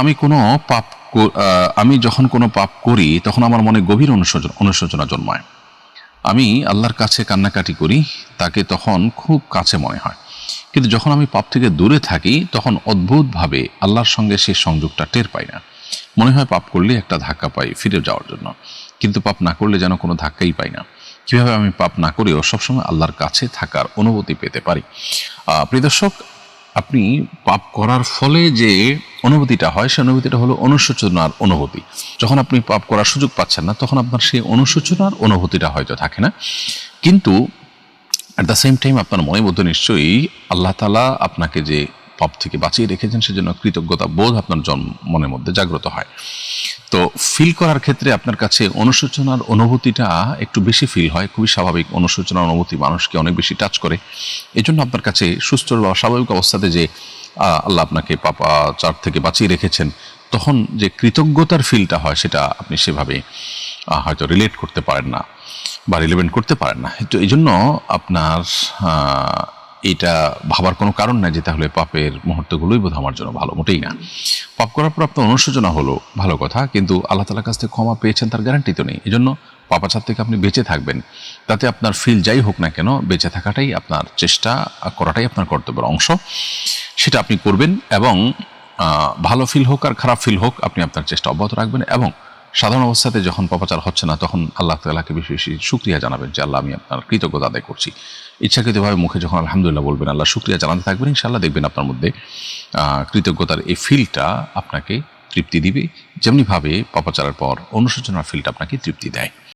আমি কোনো পাপ আমি যখন কোনো পাপ করি তখন আমার মনে গভীর অনুশোচনা জন্মায়। আমি আল্লাহর কাছে কান্নাকাটি করি, তাকে তখন খুব কাছে মনে হয়। কিন্তু যখন আমি পাপ থেকে দূরে থাকি তখন অদ্ভুতভাবে আল্লাহর সঙ্গে সেই সংযোগটা টের পাই না। মনে হয় পাপ করলে একটা ধাক্কা পাই ফিরে যাওয়ার জন্য, কিন্তু পাপ না করলে যেন কোনো ধাক্কাই পাই না। কীভাবে আমি পাপ না করেও সবসময় আল্লাহর কাছে থাকার অনুভূতি পেতে পারি? প্রিয় দর্শক, আপনি পাপ করার ফলে যে অনুভূতিটা হয় সে অনুভূতিটা হলো অনুশোচনার অনুভূতি। যখন আপনি পাপ করার সুযোগ পাচ্ছেন না তখন আপনার সেই অনুশোচনার অনুভূতিটা হয়তো থাকে না, কিন্তু অ্যাট দ্য সেম টাইম আপনার মনের মধ্যে নিশ্চয়ই আল্লাহ তাআলা আপনাকে যে পাপ থেকে বাঁচিয়ে রেখেছেন সেজন্য কৃতজ্ঞতা বোধ আপনার মনের মধ্যে জাগ্রত হয়। তো ফিল করার ক্ষেত্রে আপনার কাছে অনুশোচনার অনুভূতিটা একটু বেশি ফিল হয়, খুবই স্বাভাবিক। অনুশোচনার অনুভূতি মানুষকে অনেক বেশি টাচ করে। এই জন্য আপনার কাছে সুস্থ বা স্বাভাবিক অবস্থাতে যে আল্লাহ আপনাকে পাপাচার থেকে বাঁচিয়ে রেখেছেন, তখন যে কৃতজ্ঞতার ফিলটা হয় সেটা আপনি সেভাবে হয়তো রিলেট করতে পারেন না বা রিলেভেন্ট করতে পারেন না। তো এই জন্য আপনার এটা ভাবার কোনো কারণ নাই যে তাহলে পাপের মুহূর্তগুলোই বোধ আমার জন্য ভালো, মোটেই না। পাপ করার পর আপনার অনুশোচনা হলো ভালো কথা, কিন্তু আল্লাহ তাআলার কাছ থেকে ক্ষমা পেয়েছেন তার গ্যারান্টি তো নেই। এই জন্য পাপাচার থেকে আপনি বেঁচে থাকবেন, তাতে আপনার ফিল যাই হোক না কেন, বেঁচে থাকাটাই আপনার চেষ্টা করাটাই আপনার কর্তব্যের অংশ। সেটা আপনি করবেন এবং ভালো ফিল হোক আর খারাপ ফিল হোক আপনি আপনার চেষ্টা অব্যাহত রাখবেন, এবং সাধারণ অবস্থাতে যখন পাপাচার হচ্ছে না তখন আল্লাহ তাআলাকে বেশি বেশি শুকরিয়া জানাবেন যে আল্লাহ আমি আপনার কৃতজ্ঞতা আদায় করছি। ইচ্ছাকৃতভাবে মুখে যখন আলহামদুলিল্লাহ বলবেন, আল্লাহ শুকরিয়া জানাতে থাকবেন, ইনশাআল্লাহ দেখবেন আপনার মধ্যে কৃতজ্ঞতার এই ফিলটা আপনাকে তৃপ্তি দিবে, যেমনিভাবে পাপাচারের পর অনুশোচনার ফিলটা আপনাকে তৃপ্তি দেয়।